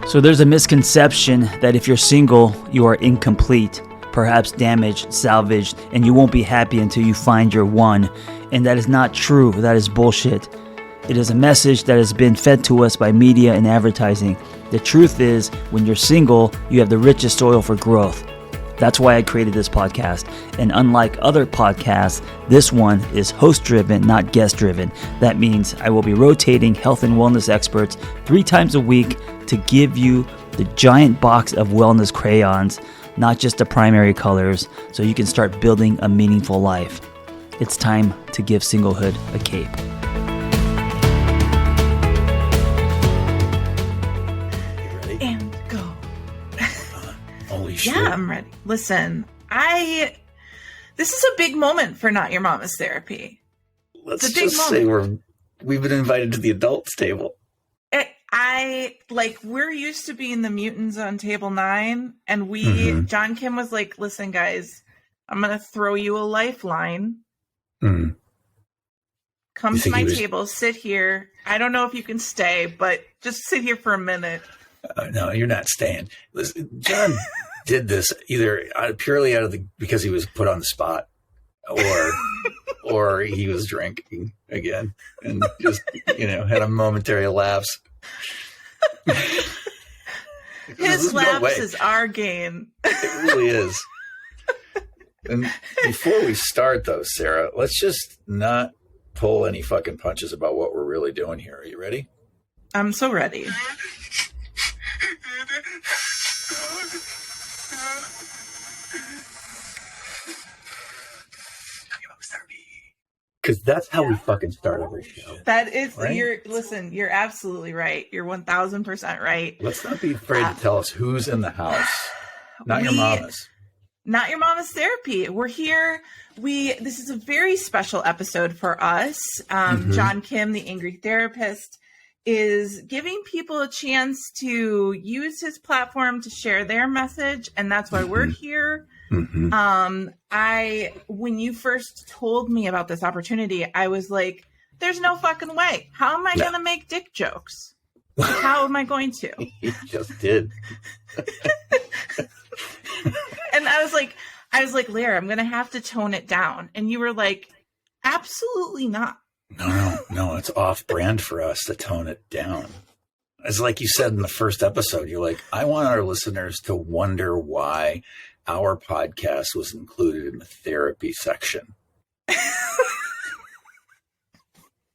So there's a misconception that if you're single, you are incomplete, perhaps damaged, salvaged, and you won't be happy until you find your one. And that is not true. That is bullshit. It is a message that has been fed to us by media and advertising. The truth is, when you're single, you have the richest soil for growth. That's why I created this podcast. And unlike other podcasts, this one is host-driven, not guest-driven. That means I will be rotating health and wellness experts 3 times a week to give you the giant box of wellness crayons, not just the primary colors, so you can start building a meaningful life. It's time to give singlehood a cape. Yeah, I'm ready. Listen, this is a big moment for Not Your Mama's Therapy. Let's just say we've been invited to the adults table. We're used to being the mutants on table 9, and John Kim was like, listen, guys, I'm going to throw you a lifeline. Come to my table, sit here. I don't know if you can stay, but just sit here for a minute. No, you're not staying. Listen, John did this either purely because he was put on the spot, or he was drinking again and just had a momentary lapse. His lapse is our gain. It really is. And before we start, though, Sarah, let's just not pull any fucking punches about what we're really doing here. Are you ready? I'm so ready. Because that's how we fucking start every show. That is, right? You're absolutely right. You're 1000% right. Let's not be afraid to tell us who's in the house. Not your mama's. Not Your Mama's Therapy. We're here. This is a very special episode for us. John Kim, the Angry Therapist, is giving people a chance to use his platform to share their message, and that's why we're here. When you first told me about this opportunity, I was like, there's no fucking way. How am I going to make dick jokes? How am I going to? You just did. And I was like, Lair, I'm going to have to tone it down. And you were like, absolutely not. No, it's off brand for us to tone it down. It's like you said in the first episode, you're like, I want our listeners to wonder why our podcast was included in the therapy section.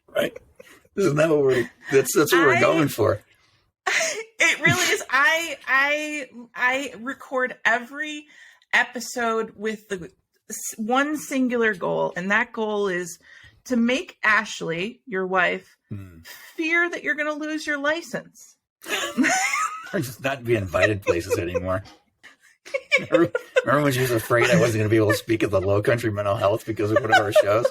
Right? Isn't that what that's what we're going for? It really is. I record every episode with the one singular goal, and that goal is to make Ashley, your wife, fear that you're going to lose your license. Or just not be invited places anymore. Remember when she was afraid I wasn't going to be able to speak at the Low Country Mental Health because of one of our shows?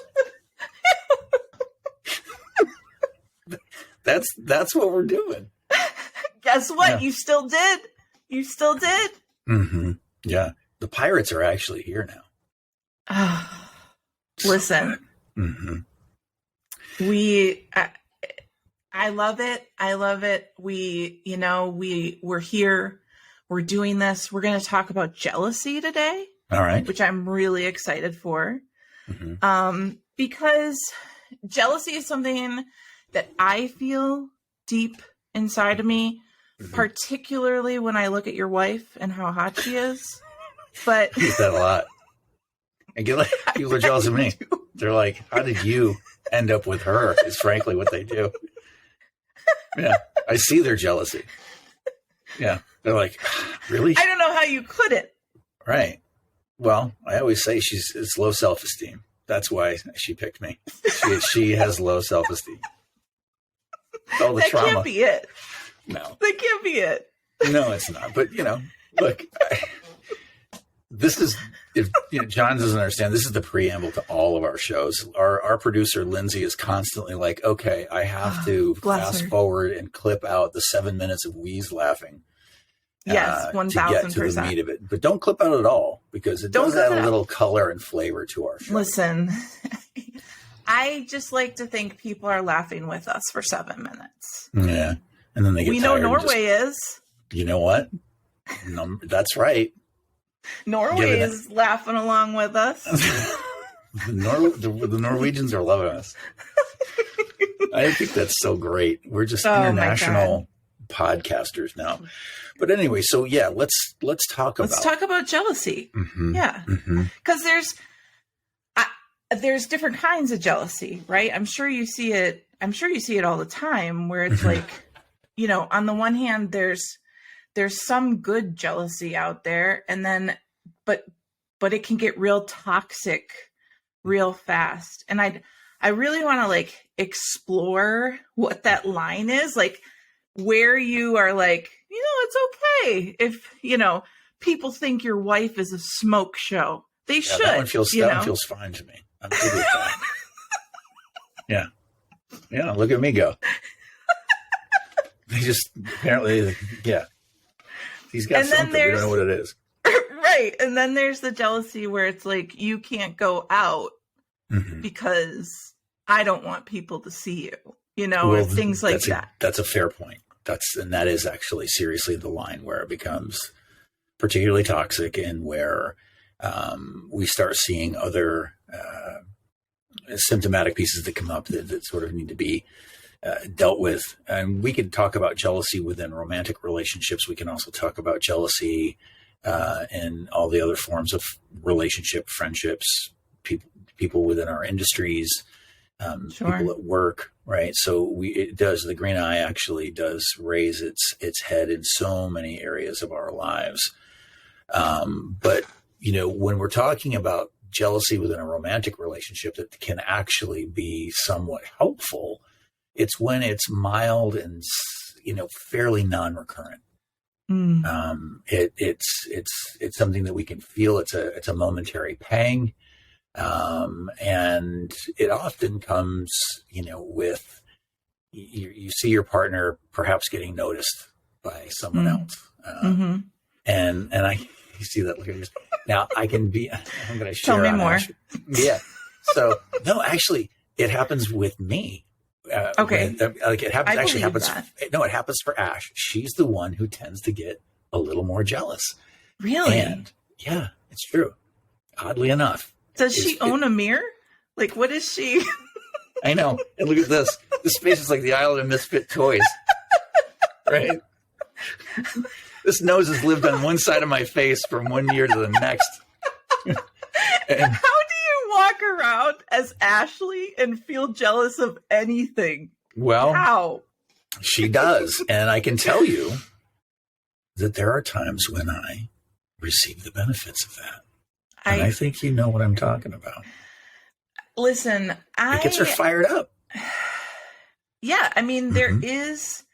That's what we're doing. Guess what? Yeah. You still did. Yeah. The pirates are actually here now. Listen. I love it. We're here. We're doing this. We're going to talk about jealousy today. All right. Which I'm really excited for. Because jealousy is something that I feel deep inside of me, particularly when I look at your wife and how hot she is. But I use that a lot. And people are jealous of me. They're like, how did you end up with her? Is frankly what they do. Yeah. I see their jealousy. Yeah. They're like, really? I don't know how you couldn't. Right. Well, I always say it's low self-esteem. That's why she picked me. She has low self-esteem. All the trauma. That can't be it. No. That can't be it. No, it's not. But, look, this is, if John doesn't understand, this is the preamble to all of our shows. Our producer, Lindsay, is constantly like, okay, I have to fast forward and clip out the 7 minutes of wheeze-laughing. Yes, 1000%. To get to the meat of it. But don't clip out at all, because it does add a little color and flavor to our show. Listen, I just like to think people are laughing with us for 7 minutes. Yeah. And then they get We tired know Norway is. You know what? That's right. Norway is laughing along with us. The Norwegians are loving us. I think that's so great. We're just international podcasters now. But anyway, so yeah, let's talk about jealousy. Mm-hmm, yeah, because there's different kinds of jealousy, right? I'm sure you see it all the time, where it's like, you know, on the one hand, there's some good jealousy out there, and then but it can get real toxic real fast. And I really want to like explore what that line is, like where you are like, you know, it's okay if, you know, people think your wife is a smoke show. They should. That one feels fine to me. I'm good with that. Yeah. Yeah. Look at me go. They just apparently, yeah. He's got something. We don't know what it is. Right. And then there's the jealousy where it's like, you can't go out because I don't want people to see you, you know, or things like that. That's a fair point. That is actually seriously the line where it becomes particularly toxic, and where we start seeing other symptomatic pieces that come up that sort of need to be dealt with. And we could talk about jealousy within romantic relationships. We can also talk about jealousy and all the other forms of relationship, friendships, people within our industries, people at work, right? So the green eye actually does raise its head in so many areas of our lives. But, you know, when we're talking about jealousy within a romantic relationship that can actually be somewhat helpful, it's when it's mild and, you know, fairly non-recurrent. It's something that we can feel. It's a momentary pang. And it often comes, you know, with, you see your partner perhaps getting noticed by someone else. And you see that look at yours. Now I'm going to share. Tell me more. Yeah. So no, actually it happens with me. Okay. It happens for Ash. She's the one who tends to get a little more jealous. Really? And yeah, it's true. Oddly enough. Does she own a mirror? Like, what is she? I know. And look at this. This face is like the Island of Misfit Toys. Right? This nose has lived on one side of my face from one year to the next. And how do you walk around as Ashley and feel jealous of anything? Well, how? She does. And I can tell you that there are times when I receive the benefits of that. And I think you know what I'm talking about. Listen, it gets her fired up. Yeah, I mean, there is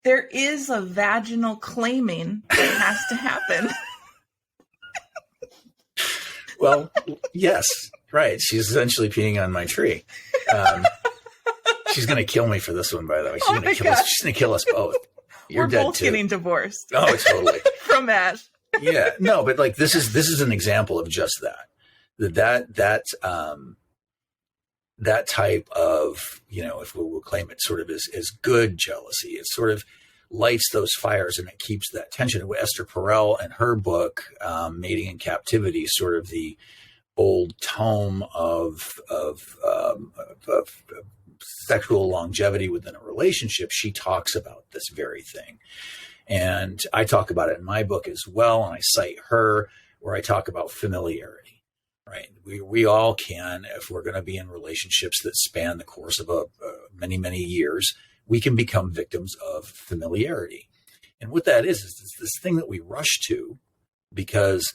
a vaginal claiming that has to happen. Well, yes, right. She's essentially peeing on my tree. She's going to kill me for this one, by the way. She's going to kill us both. We're dead both too. Getting divorced. Oh, totally. From Ash. Yeah, no, but like this is an example of just that type of, you know, if we'll claim it sort of as good jealousy, it sort of lights those fires and it keeps that tension. Esther Perel and her book, Mating in Captivity, sort of the old tome of sexual longevity within a relationship, she talks about this very thing. And I talk about it in my book as well. And I cite her where I talk about familiarity, right? We all can, if we're going to be in relationships that span the course of many, many years, we can become victims of familiarity. And what that is it's this thing that we rush to because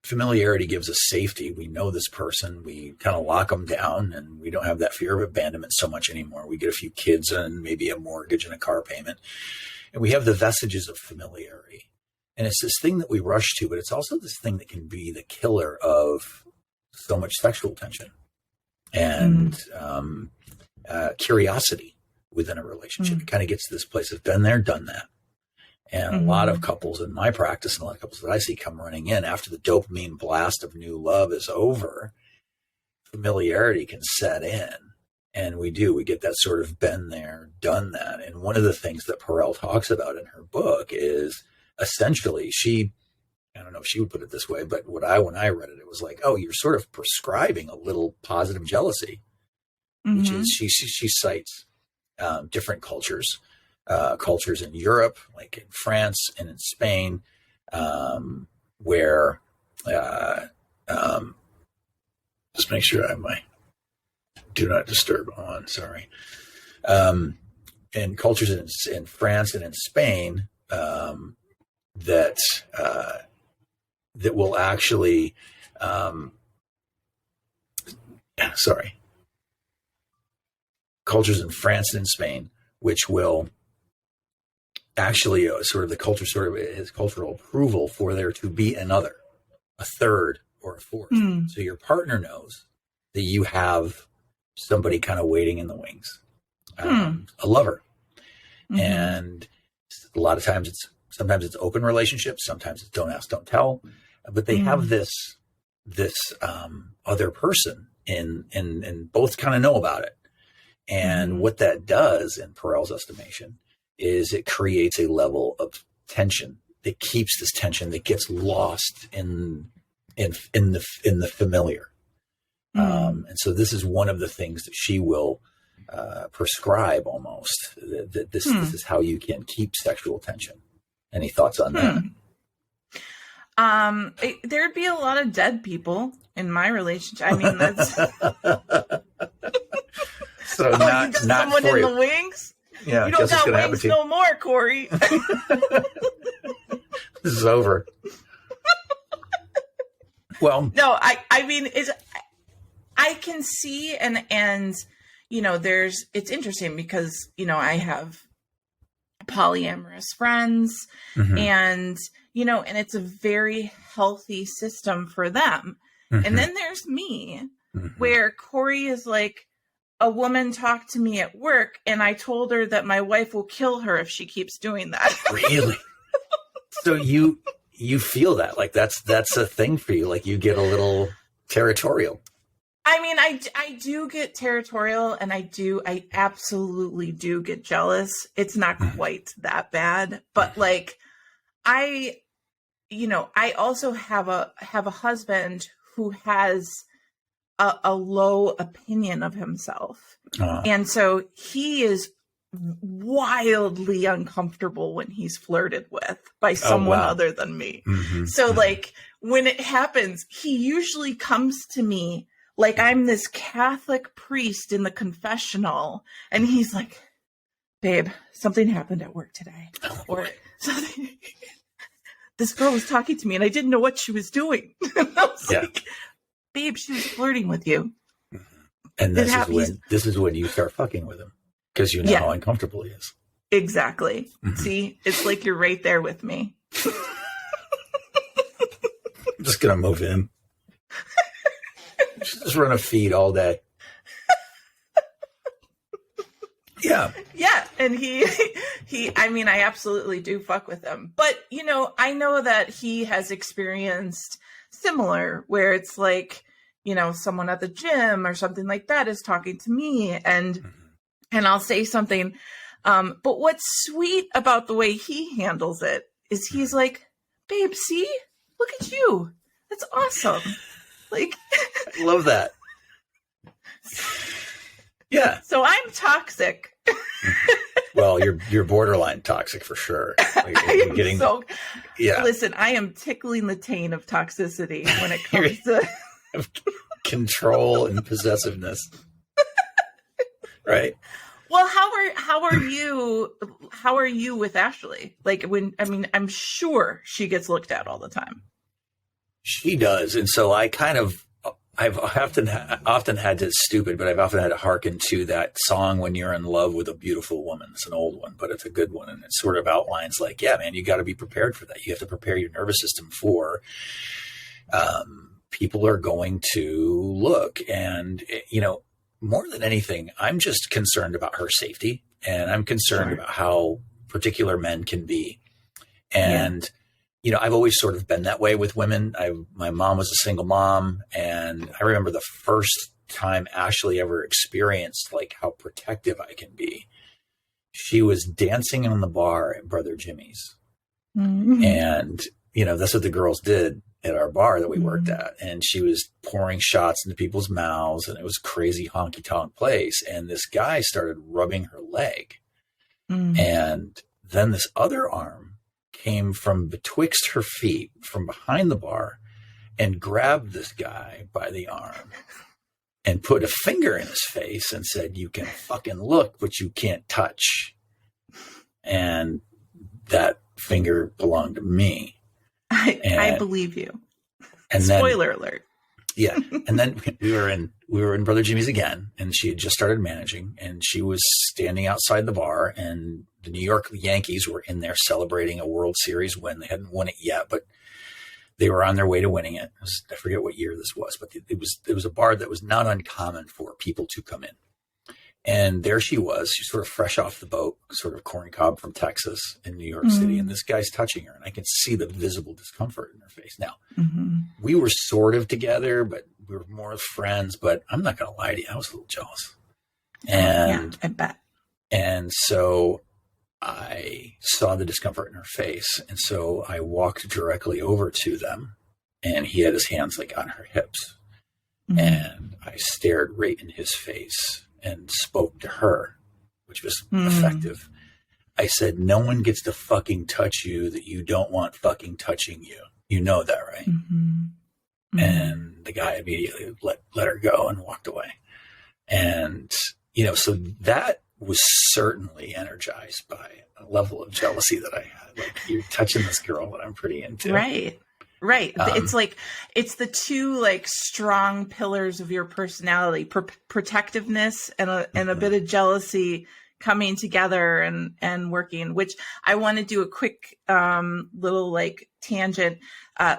familiarity gives us safety. We know this person, we kind of lock them down, and we don't have that fear of abandonment so much anymore. We get a few kids and maybe a mortgage and a car payment. And we have the vestiges of familiarity. And it's this thing that we rush to, but it's also this thing that can be the killer of so much sexual tension and curiosity within a relationship. It kind of gets to this place of been there, done that. And a lot of couples in my practice and a lot of couples that I see come running in after the dopamine blast of new love is over, familiarity can set in. And we get that sort of been there, done that. And one of the things that Perel talks about in her book is essentially I don't know if she would put it this way, but when I read it, it was like, oh, you're sort of prescribing a little positive jealousy, which is she cites different cultures in Europe, like in France and in Spain, where just make sure I have my do not disturb on. Sorry. And cultures in France and in Spain that will actually, cultures in France and in Spain, which will actually sort of the culture sort of has cultural approval for there to be another, a third or a fourth. So your partner knows that you have somebody kind of waiting in the wings, a lover. And a lot of times sometimes it's open relationships, sometimes it's don't ask, don't tell, but they have this other person and both kind of know about it. And what that does in Perel's estimation is it creates a level of tension that keeps this tension that gets lost in the familiar. And so this is one of the things that she will prescribe almost, that this is how you can keep sexual tension. Any thoughts on that? There'd be a lot of dead people in my relationship. I mean, that's so not someone for in you. the wings. Yeah, You don't got wings no more, Corey. This is over. Well, No, I mean, I can see and it's interesting because I have polyamorous friends and and it's a very healthy system for them. And then there's me where Corey is like, a woman talked to me at work and I told her that my wife will kill her if she keeps doing that. Really? So you feel that like that's a thing for you, like you get a little territorial. I mean, I do get territorial and I absolutely do get jealous. It's not quite that bad, but like I also have a husband who has a low opinion of himself. And so he is wildly uncomfortable when he's flirted with by someone other than me. So like when it happens, he usually comes to me like I'm this Catholic priest in the confessional, and he's like, babe, something happened at work today. Or something. This girl was talking to me and I didn't know what she was doing. And I was like, babe, she was flirting with you. And this is when you start fucking with him because you know how uncomfortable he is. Exactly. See, it's like you're right there with me. I'm just going to move in. Just run a feed all day. Yeah. Yeah. And I mean, I absolutely do fuck with him. But, I know that he has experienced similar where it's like, someone at the gym or something like that is talking to me and I'll say something. But what's sweet about the way he handles it is he's like, babe, see, look at you. That's awesome. Like, I love that. Yeah. So I'm toxic. Well, you're borderline toxic for sure. Listen, I am tickling the taint of toxicity when it comes to control and possessiveness. Right. Well, how are you with Ashley? Like I'm sure she gets looked at all the time. She does. And so I've often had to, stupid, but I've often had to hearken to that song, When You're in Love with a Beautiful Woman. It's an old one, but it's a good one. And it sort of outlines like, yeah, man, you got to be prepared for that. You have to prepare your nervous system for, people are going to look and, more than anything, I'm just concerned about her safety and I'm concerned about how particular men can be. And, I've always sort of been that way with women. My mom was a single mom, and I remember the first time Ashley ever experienced like how protective I can be. She was dancing in the bar at Brother Jimmy's. Mm-hmm. And, you know, that's what the girls did at our bar that we worked at. And she was pouring shots into people's mouths, and it was crazy honky tonk place. And this guy started rubbing her leg. And then this other arm came from betwixt her feet from behind the bar and grabbed this guy by the arm and put a finger in his face and said, "You can fucking look, but you can't touch." And that finger belonged to me. I believe you. And Spoiler alert. Yeah. And then we were in Brother Jimmy's again, and she had just started managing, and she was standing outside the bar, and the New York Yankees were in there celebrating a World Series win. They hadn't won it yet, but they were on their way to winning it. I forget what year this was, but it was a bar that was not uncommon for people to come in. And there she was. She's sort of fresh off the boat, sort of corn cob from Texas in New York City. And this guy's touching her, and I can see the visible discomfort in her face. Now, we were sort of together, but we were more friends. But I'm not going to lie to you, I was a little jealous. And I bet. And so I saw the discomfort in her face. And so I walked directly over to them, and he had his hands like on her hips. And I stared right in his face and spoke to her, which was effective. I said, "No one gets to fucking touch you that you don't want fucking touching you. You know that, right?" And the guy immediately let her go and walked away. And, you know, so that was certainly energized by a level of jealousy that I had. Like, you're touching this girl that I'm pretty into. Right. It's like, it's the two like strong pillars of your personality, protectiveness and a bit of jealousy coming together and working, which I want to do a quick little like tangent.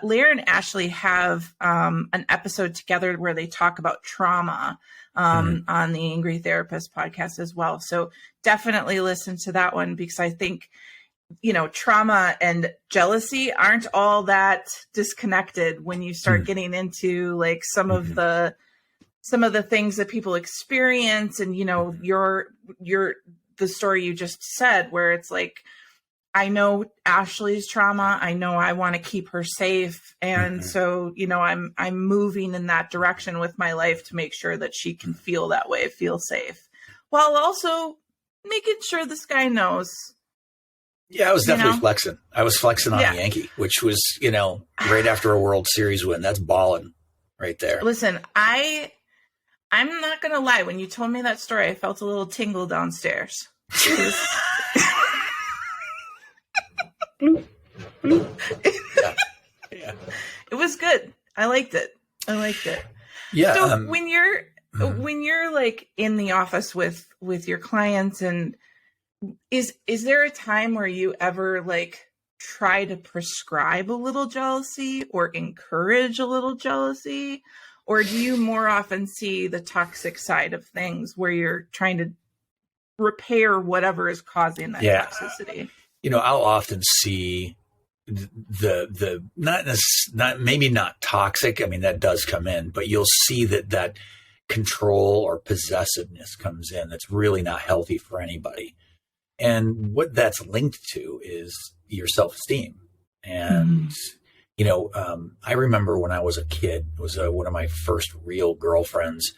Lair and Ashley have an episode together where they talk about trauma on the Angry Therapist podcast as well. So definitely listen to that one, because I think, you know, trauma and jealousy aren't all that disconnected when you start getting into like some of the things that people experience. And, you know, the story you just said, where it's like, I know Ashley's trauma. I know I want to keep her safe. And so, you know, I'm moving in that direction with my life to make sure that she can feel that way, feel safe, while also making sure this guy knows. Yeah, I was definitely flexing. I was flexing on a Yankee, which was, you know, right after a World Series win. That's balling right there. Listen, I'm not going to lie. When you told me that story, I felt a little tingle downstairs. Yeah. It was good. I liked it. Yeah. So when you're like in the office with your clients, and is there a time where you ever like try to prescribe a little jealousy or encourage a little jealousy? Or do you more often see the toxic side of things where you're trying to repair whatever is causing that toxicity? You know, I'll often see the not maybe not toxic. I mean, that does come in, but you'll see that control or possessiveness comes in. That's really not healthy for anybody. And what that's linked to is your self-esteem. And, you know, I remember when I was a kid, it was one of my first real girlfriends.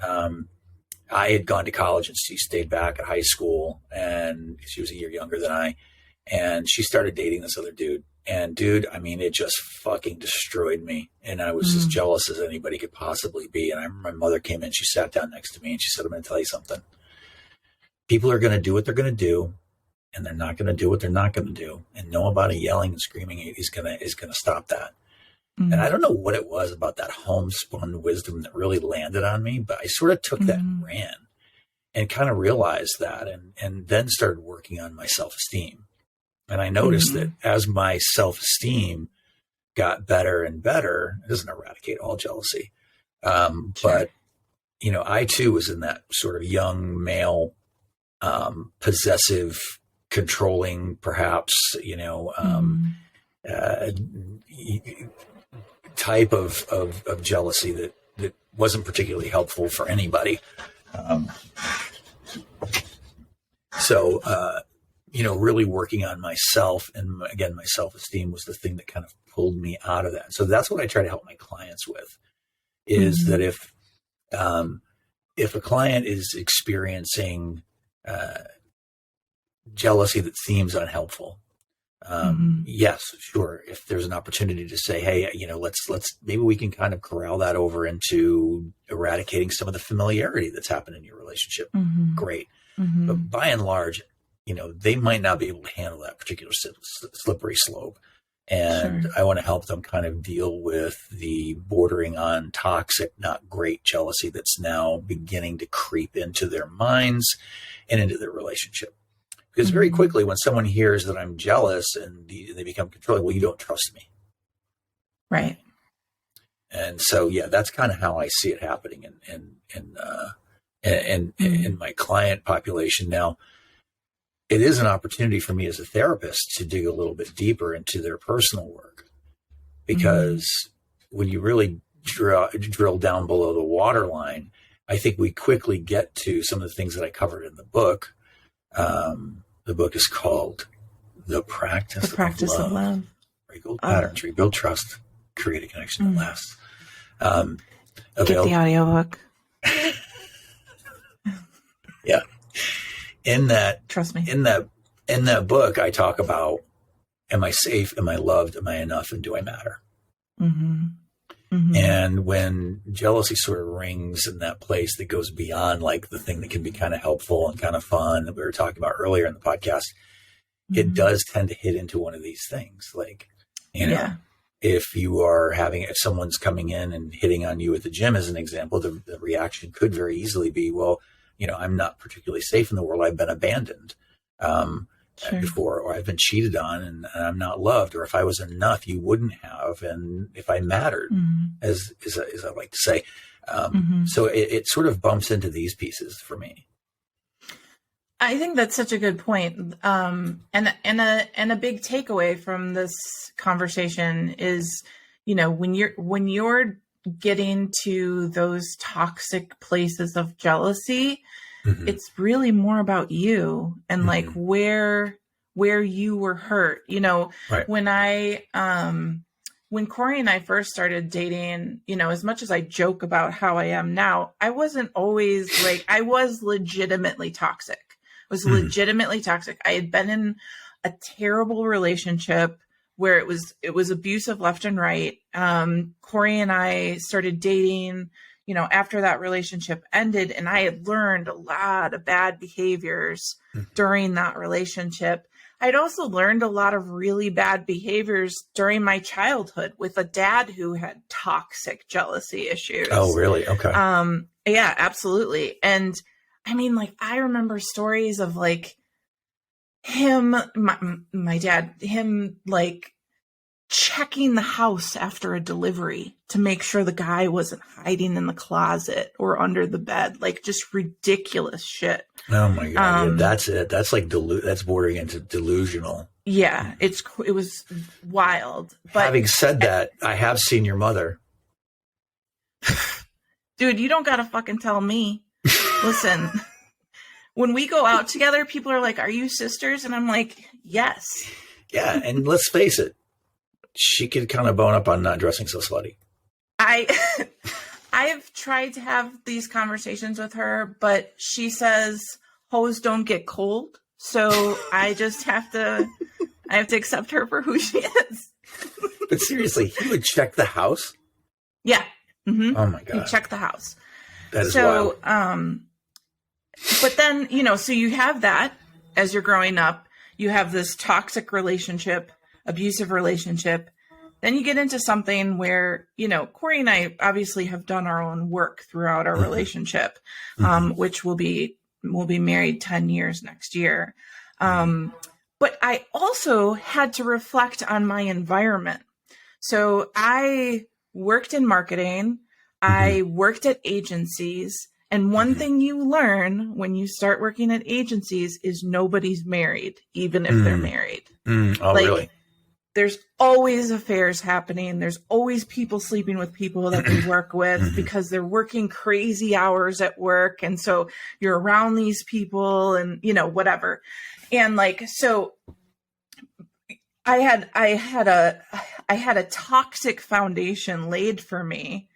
I had gone to college and she stayed back at high school, and she was a year younger than I. And she started dating this other dude. And dude, I mean, it just fucking destroyed me. And I was as jealous as anybody could possibly be. And I remember my mother came in, she sat down next to me and she said, "I'm going to tell you something. People are going to do what they're going to do, and they're not going to do what they're not going to do. And nobody yelling and screaming is going to stop that." And I don't know what it was about that homespun wisdom that really landed on me, but I sort of took that and ran and kind of realized that, and then started working on my self-esteem. And I noticed that as my self-esteem got better and better, it doesn't eradicate all jealousy. But, you know, I too was in that sort of young male, possessive, controlling, perhaps, you know, type of jealousy that wasn't particularly helpful for anybody. Really working on myself, and again, my self-esteem was the thing that kind of pulled me out of that. So that's what I try to help my clients with, is that if a client is experiencing jealousy that seems unhelpful, yes, sure. If there's an opportunity to say, hey, let's maybe we can kind of corral that over into eradicating some of the familiarity that's happened in your relationship. Great. But by and large, they might not be able to handle that particular slippery slope. And I want to help them kind of deal with the bordering on toxic, not great jealousy that's now beginning to creep into their minds and into their relationship. Because very quickly, when someone hears that I'm jealous and they become controlling, well, you don't trust me. Right. And so, yeah, that's kind of how I see it happening in my client population. Now, it is an opportunity for me as a therapist to dig a little bit deeper into their personal work, because when you really drill down below the waterline, I think we quickly get to some of the things that I covered in the book. The book is called The Practice of Love. Rebuild patterns, rebuild trust, create a connection that lasts. Get the audiobook. Yeah. Trust me. In that book, I talk about, am I safe? Am I loved? Am I enough? And do I matter? And when jealousy sort of rings in that place that goes beyond like the thing that can be kind of helpful and kind of fun that we were talking about earlier in the podcast, it does tend to hit into one of these things. Like, if someone's coming in and hitting on you at the gym, as an example, the reaction could very easily be, well, I'm not particularly safe in the world. I've been abandoned before, or I've been cheated on, and I'm not loved. Or if I was enough, you wouldn't have. And if I mattered, as I like to say. So it sort of bumps into these pieces for me. I think that's such a good point. And a big takeaway from this conversation is, when you're getting to those toxic places of jealousy, it's really more about you and like where you were hurt. Right. When Corey and I first started dating, as much as I joke about how I am now, I wasn't always like, I was legitimately toxic. I had been in a terrible relationship where it was abusive left and right. Corey and I started dating, after that relationship ended, and I had learned a lot of bad behaviors during that relationship. I'd also learned a lot of really bad behaviors during my childhood with a dad who had toxic jealousy issues. Oh, really? Okay. Yeah, absolutely. And I mean, like, I remember stories of like him, my dad, him like checking the house after a delivery to make sure the guy wasn't hiding in the closet or under the bed, like just ridiculous shit. Oh my God. That's it. That's like, that's bordering into delusional. Yeah. It was wild. But having said that, I have seen your mother. Dude, you don't got to fucking tell me. Listen, when we go out together, people are like, are you sisters? And I'm like, yes. Yeah. And let's face it, she could kind of bone up on not dressing so slutty. I've tried to have these conversations with her, but she says hoes don't get cold. So I just have to accept her for who she is. But seriously, he would check the house? Yeah. Mm-hmm. Oh my God. He'd check the house. That is wild. But then, so you have that as you're growing up, you have this toxic relationship, abusive relationship. Then you get into something where, Corey and I obviously have done our own work throughout our relationship, which we'll be married 10 years next year. But I also had to reflect on my environment. So I worked in marketing. I worked at agencies. And one thing you learn when you start working at agencies is nobody's married, even if they're married. Oh, really? there's always affairs happening. There's always people sleeping with people that they work with because they're working crazy hours at work. And so you're around these people and, you know, whatever. And like, so I had a toxic foundation laid for me.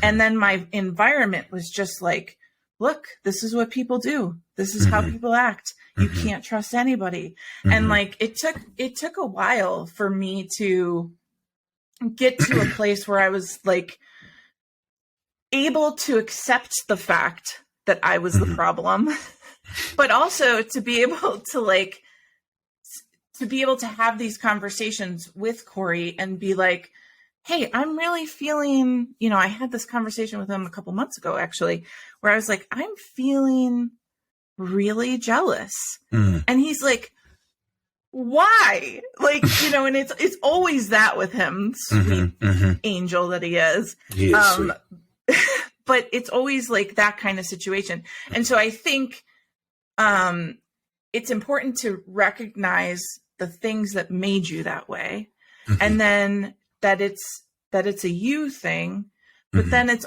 And then my environment was just like, look, this is what people do. This is how people act. You can't trust anybody. And like, it took a while for me to get to a place where I was like able to accept the fact that I was the problem, but also to be able to have these conversations with Corey and be like, hey, I'm really feeling, you know, I had this conversation with him a couple months ago, actually, where I was like, I'm feeling really jealous. And he's like, why? Like, you know, and it's always that with him, sweet angel that he is. He is sweet. But it's always like that kind of situation. And so I think it's important to recognize the things that made you that way. And then that it's a you thing, but then it's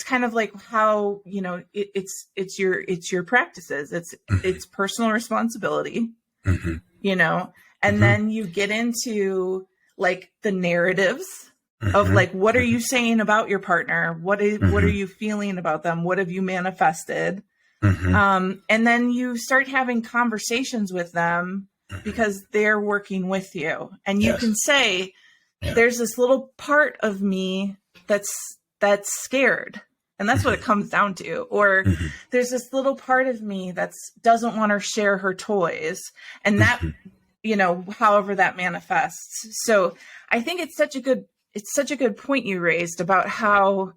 kind of like how, you know, it's your practices. It's personal responsibility, you know, and then you get into like the narratives of like, what are you saying about your partner? What are you feeling about them? What have you manifested? And then you start having conversations with them because they're working with you, and you can say, there's this little part of me that's scared. And that's what it comes down to. Or there's this little part of me that doesn't want to share her toys. And that, you know, however that manifests. So I think it's such a good point you raised about how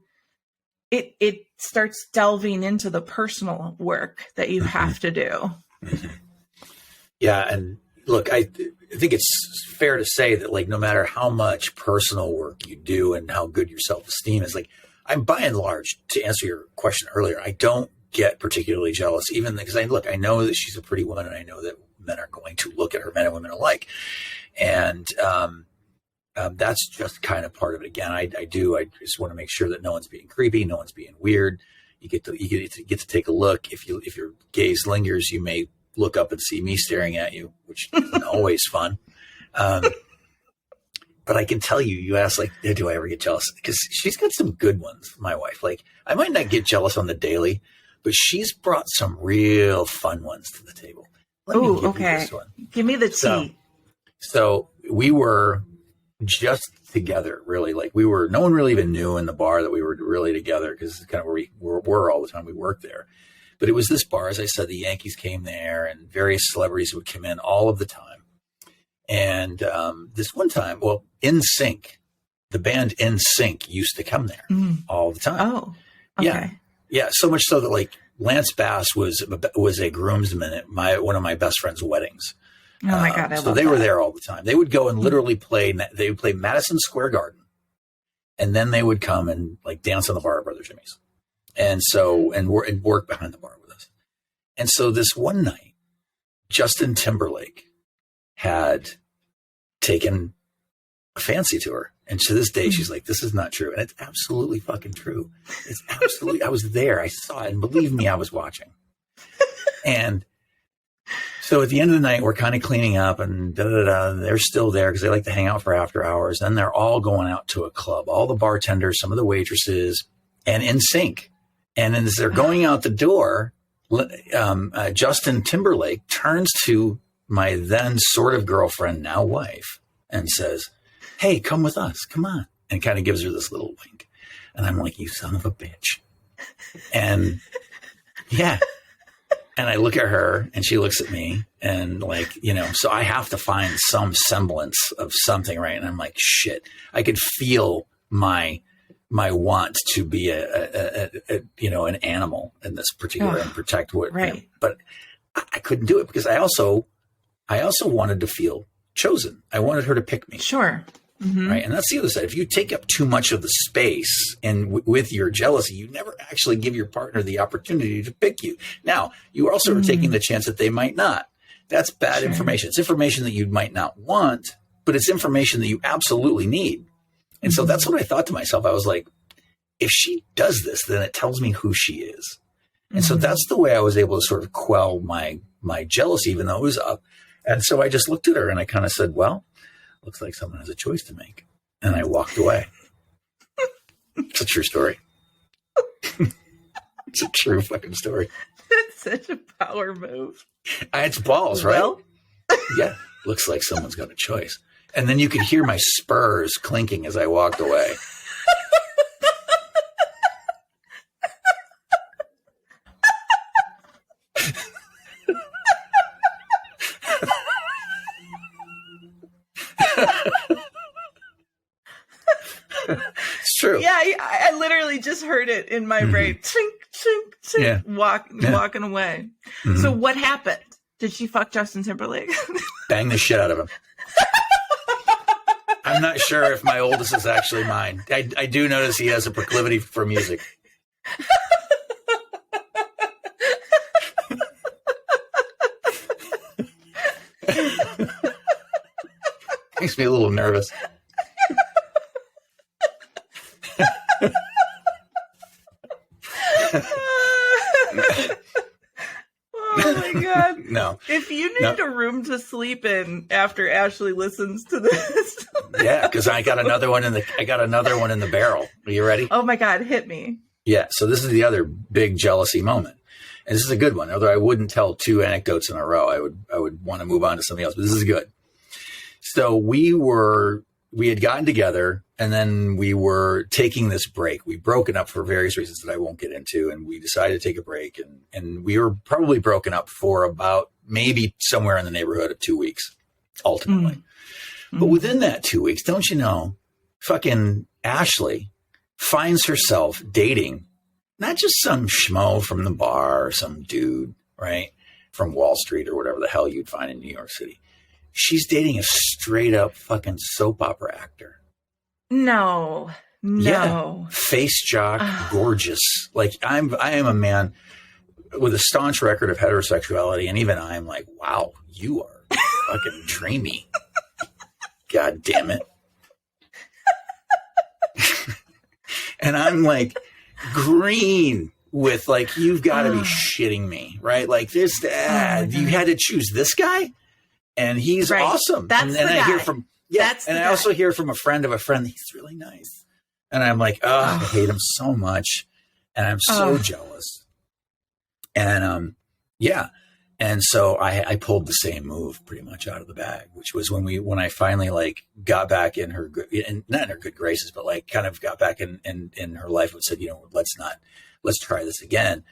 it starts delving into the personal work that you have to do. Yeah. And look, I think it's fair to say that, like, no matter how much personal work you do and how good your self-esteem is, like, I'm by and large, to answer your question earlier, I don't get particularly jealous, even because I know that she's a pretty woman, and I know that men are going to look at her, men and women alike. And that's just kind of part of it. Again, I just want to make sure that no one's being creepy, no one's being weird. You get to take a look. If your gaze lingers, you may look up and see me staring at you, which isn't always fun. But I can tell you asked, like, do I ever get jealous? Because she's got some good ones, my wife. Like, I might not get jealous on the daily, but she's brought some real fun ones to the table. Oh, okay. Give me the tea. So we were just together, really. Like, no one really even knew in the bar that we were really together, because it's kind of where we were all the time. We worked there. But it was this bar, as I said, the Yankees came there, and various celebrities would come in all of the time. And this one time, well, NSYNC, the band NSYNC used to come there all the time. Oh, okay. Yeah. So much so that, like, Lance Bass was a groomsman at one of my best friend's weddings. Oh my God! So they were there all the time. They would go and literally play. They would play Madison Square Garden, and then they would come and, like, dance on the bar at Brother Jimmy's, and work behind the bar with us. And so this one night, Justin Timberlake had taken a fancy to her. And to this day, she's like, this is not true. And it's absolutely fucking true. It's absolutely, I was there. I saw it. And believe me, I was watching. And so at the end of the night, we're kind of cleaning up, and they're still there because they like to hang out for after hours. Then they're all going out to a club, all the bartenders, some of the waitresses, and NSYNC. And as they're going out the door, Justin Timberlake turns to my then sort of girlfriend, now wife, and says, hey, come with us. Come on. And kind of gives her this little wink. And I'm like, you son of a bitch. And yeah. And I look at her, and she looks at me, and, like, you know, so I have to find some semblance of something, right? And I'm like, shit, I could feel my want to be a an animal in this particular and protect what, right. You know, but I couldn't do it because I also wanted to feel chosen. I wanted her to pick me. Sure. Mm-hmm. Right. And that's the other side. If you take up too much of the space and with your jealousy, you never actually give your partner the opportunity to pick you. Now, you also are taking the chance that they might not. That's bad information. It's information that you might not want, but it's information that you absolutely need. And so that's what I thought to myself. I was like, if she does this, then it tells me who she is. And so that's the way I was able to sort of quell my jealousy, even though it was up. And so I just looked at her and I kind of said, well, looks like someone has a choice to make. And I walked away. It's a true story. It's a true fucking story. It's such a power move. It's balls, right? Yeah. Looks like someone's got a choice. And then you could hear my spurs clinking as I walked away. It's true. Yeah, I literally just heard it in my brain. Chink, chink, chink, walking away. So what happened? Did she fuck Justin Timberlake? Bang the shit out of him. I'm not sure if my oldest is actually mine. I do notice he has a proclivity for music. Makes me a little nervous. Oh my God. No. If you need a room to sleep in after Ashley listens to this. Yeah, because I got another one in the barrel. Are you ready? Oh my God, hit me. Yeah, so this is the other big jealousy moment. And this is a good one, although I wouldn't tell two anecdotes in a row. I would want to move on to something else, but this is good. So we had gotten together and then we were taking this break. We broken up for various reasons that I won't get into. And we decided to take a break and we were probably broken up for about maybe somewhere in the neighborhood of 2 weeks, ultimately. But within that 2 weeks, don't you know, fucking Ashley finds herself dating not just some schmo from the bar or some dude, right, from Wall Street or whatever the hell you'd find in New York City. She's dating a straight up fucking soap opera actor. No. Yeah. Face jock, gorgeous. Like I am a man with a staunch record of heterosexuality. And even I'm like, wow, you are fucking dreamy. God damn it. And I'm like green with like, you've got to be shitting me, right? Like this, you had to choose this guy and he's awesome. That's and the I guy. hear from, and I also hear from a friend of a friend, he's really nice. And I'm like, I hate him so much. And I'm so jealous. And, And so I pulled the same move pretty much out of the bag, which was when I finally like got back in her not in her good graces, but like kind of got back in her life and said, let's try this again.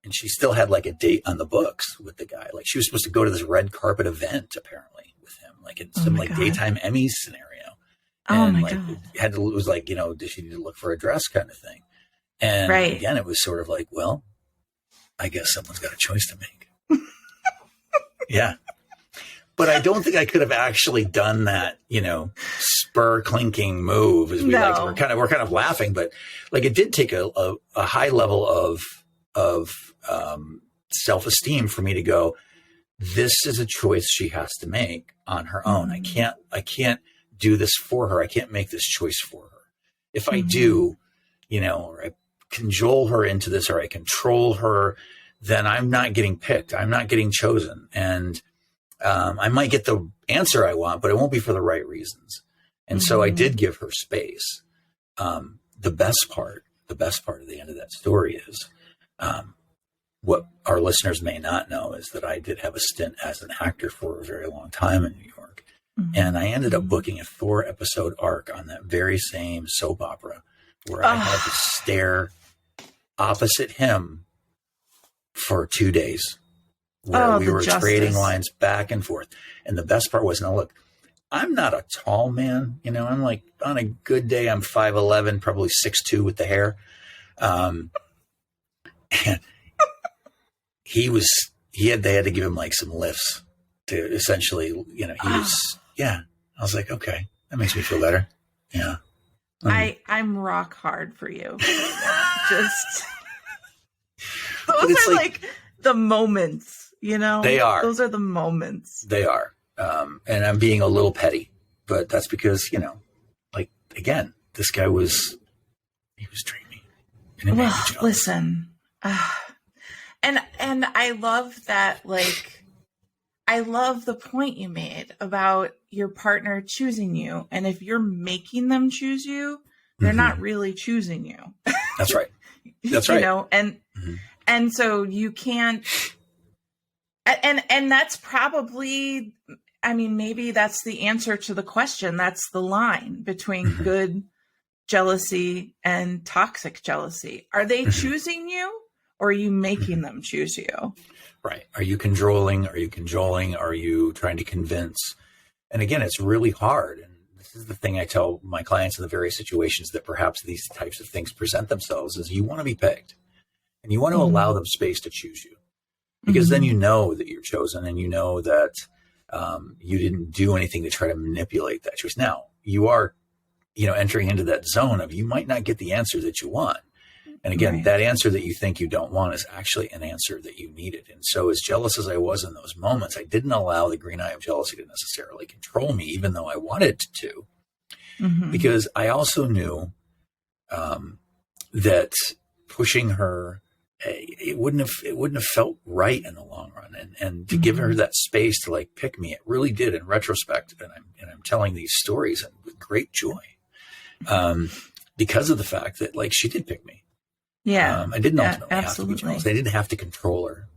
And she still had like a date on the books with the guy. Like she was supposed to go to this red carpet event apparently with him, like in some daytime Emmys scenario. And it was like, did she need to look for a dress kind of thing? And again, it was sort of like, well, I guess someone's got a choice to make. Yeah. But I don't think I could have actually done that, spur clinking move as we're kind of laughing, but like it did take a high level of self-esteem for me to go, this is a choice she has to make on her own. I can't do this for her. I can't make this choice for her. If I do, or I cajole her into this or I control her, then I'm not getting picked. I'm not getting chosen. And I might get the answer I want, but it won't be for the right reasons. And so I did give her space. The best part of the end of that story is what our listeners may not know is that I did have a stint as an actor for a very long time in New York. And I ended up booking a 4-episode arc on that very same soap opera where I had to stare opposite him for 2 days where we were trading lines back and forth. And the best part was, now look, I'm not a tall man. I'm like, on a good day, I'm 5'11", probably 6'2" with the hair. And they had to give him like some lifts to essentially, I was like, okay, that makes me feel better. Yeah. I'm rock hard for you. Those are like the moments, They are. Those are the moments. They are. And I'm being a little petty. but that's because, like, again, this guy he was dreamy. And it made me jealous. Listen, and I love that, like, I love the point you made about your partner choosing you. And if you're making them choose you, they're not really choosing you. That's right. That's right. And so you can't, and that's probably, I mean, maybe that's the answer to the question. That's the line between good jealousy and toxic jealousy. Are they choosing you, or are you making them choose you? Right. Are you controlling? Are you cajoling? Are you trying to convince? And again, it's really hard. And this is the thing I tell my clients in the various situations that perhaps these types of things present themselves, is you want to be picked, and you want to allow them space to choose you, because then you know that you're chosen, and you know that you didn't do anything to try to manipulate that choice. Now you are, entering into that zone of, you might not get the answer that you want. And again, that answer that you think you don't want is actually an answer that you needed. And so, as jealous as I was in those moments, I didn't allow the green eye of jealousy to necessarily control me, even though I wanted to, because I also knew that pushing her, it wouldn't have felt right in the long run. And to give her that space to, like, pick me, it really did in retrospect. And I'm telling these stories with great joy, because of the fact that, like, she did pick me. Yeah. I didn't ultimately have to be jealous. They didn't have to control her.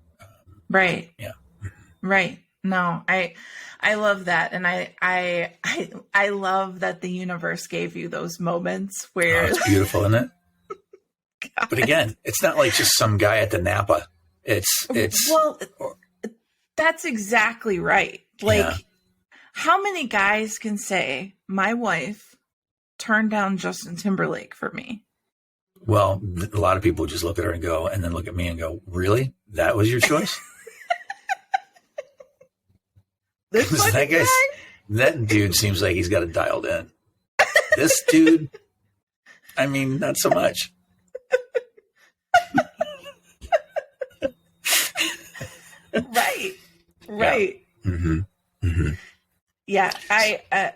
Right. Yeah. Right. No, I love that. And I love that the universe gave you those moments where it's beautiful, isn't it? God. But again, it's not like just some guy at the Napa. That's exactly right. Like, how many guys can say, my wife turned down Justin Timberlake for me? Well, a lot of people just look at her and go, and then look at me and go, really? That was your choice? That dude seems like he's got it dialed in. This dude, I mean, not so much. Right. Right. Yeah. Yeah.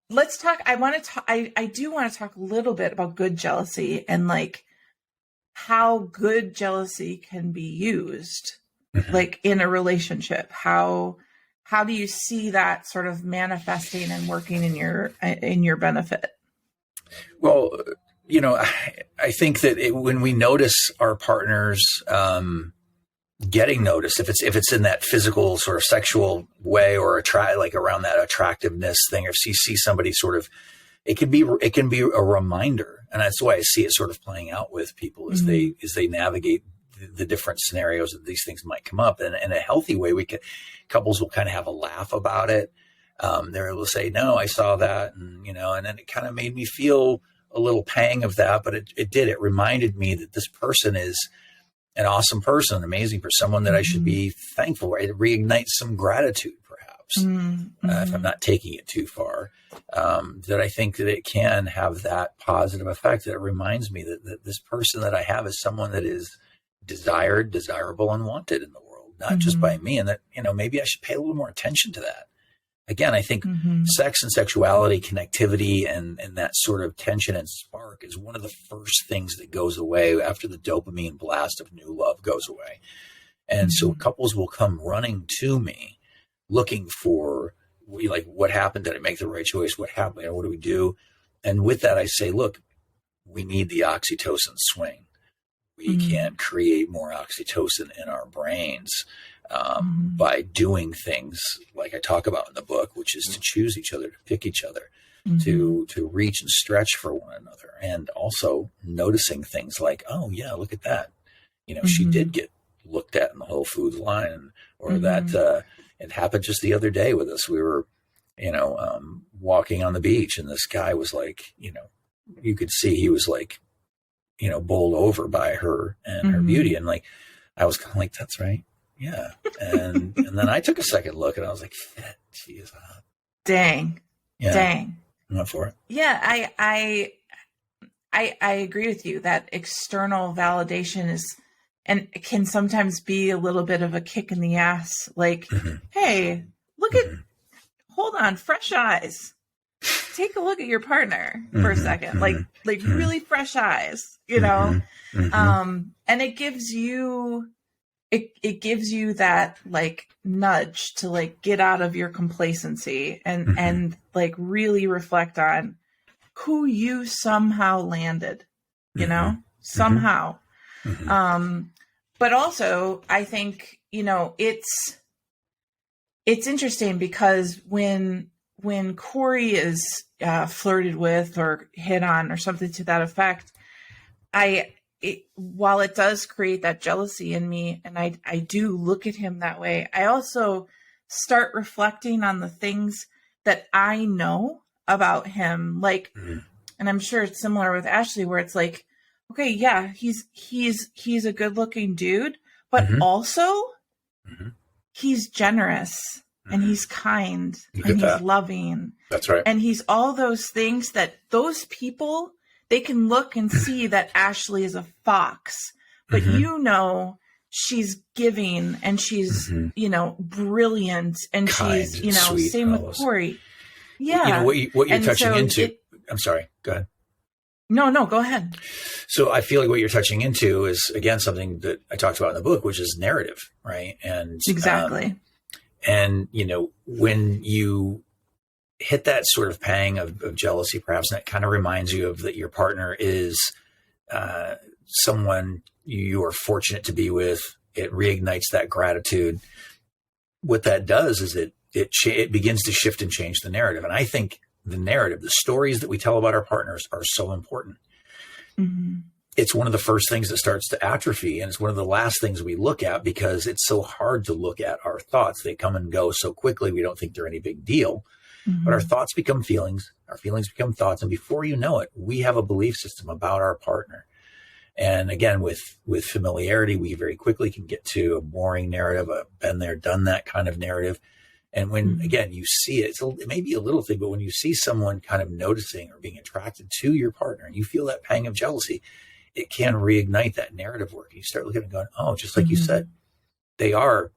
Let's talk. I do want to talk a little bit about good jealousy, and, like, how good jealousy can be used, like, in a relationship. How do you see that sort of manifesting and working in your benefit? Well, I think that when we notice our partners getting noticed, if it's in that physical sort of sexual way, or like around that attractiveness thing, or if you see somebody sort of, it can be a reminder. And that's why I see it sort of playing out with people as they navigate the different scenarios that these things might come up. And in a healthy way, couples will kind of have a laugh about it. They're able to say, no, I saw that. And, and then it kind of made me feel a little pang of that, but it reminded me that this person is an awesome person, an amazing person, someone that I should be thankful for. It reignites some gratitude, perhaps, if I'm not taking it too far, that I think that it can have that positive effect, that it reminds me that this person that I have is someone that is desired, desirable, and wanted in the world, not just by me. And that, maybe I should pay a little more attention to that. Again, I think sex and sexuality, connectivity, and that sort of tension and spark is one of the first things that goes away after the dopamine blast of new love goes away. And so couples will come running to me looking for, like, what happened? Did I make the right choice? What happened? What do we do? And with that, I say, look, we need the oxytocin swing. We can't create more oxytocin in our brains by doing things like I talk about in the book, which is to choose each other, to pick each other, to reach and stretch for one another. And also noticing things like, oh yeah, look at that. She did get looked at in the Whole Foods line, or that it happened just the other day with us. We were, walking on the beach, and this guy was like, you could see he was like, bowled over by her and her beauty. And, like, I was kind of like, that's right. Yeah. And then I took a second look, and I was like, shit, she is hot. Dang. Yeah. Dang. I'm up for it. Yeah. I agree with you that external validation and it can sometimes be a little bit of a kick in the ass. Like, hey, look at, hold on, fresh eyes. Take a look at your partner for a second, like really fresh eyes, you know? And it gives you, it gives you that like nudge to like get out of your complacency and like really reflect on who you somehow landed, you know, somehow. But also I think, you know, it's interesting because when Corey is flirted with or hit on or something to that effect, while it does create that jealousy in me, and I do look at him that way, I also start reflecting on the things that I know about him. Like, and I'm sure it's similar with Ashley, where it's like, okay, yeah, he's a good looking dude, but also he's generous and he's kind and he's loving. That's right. And he's all those things that those people, they can look and see that Ashley is a fox, but you know, she's giving and she's, you know, brilliant and kind, she's, you know, sweet, same with Corey. Yeah. You know, what you're touching into, I'm sorry, go ahead. No, go ahead. So I feel like what you're touching into is, again, something that I talked about in the book, which is narrative, right? And exactly. And, you know, when you hit that sort of pang of jealousy, perhaps, and that kind of reminds you of that your partner is someone you are fortunate to be with, it reignites that gratitude. What that does is it begins to shift and change the narrative. And I think the narrative, the stories that we tell about our partners are so important. It's one of the first things that starts to atrophy, and it's one of the last things we look at because it's so hard to look at our thoughts. They come and go so quickly, we don't think they're any big deal. But our thoughts become feelings, our feelings become thoughts, and before you know it, we have a belief system about our partner. And again, with familiarity, we very quickly can get to a boring narrative, a been there, done that kind of narrative. And when, again, you see it, it may be a little thing, but when you see someone kind of noticing or being attracted to your partner and you feel that pang of jealousy, it can reignite that narrative work. And you start looking and going, oh, just like you said, they are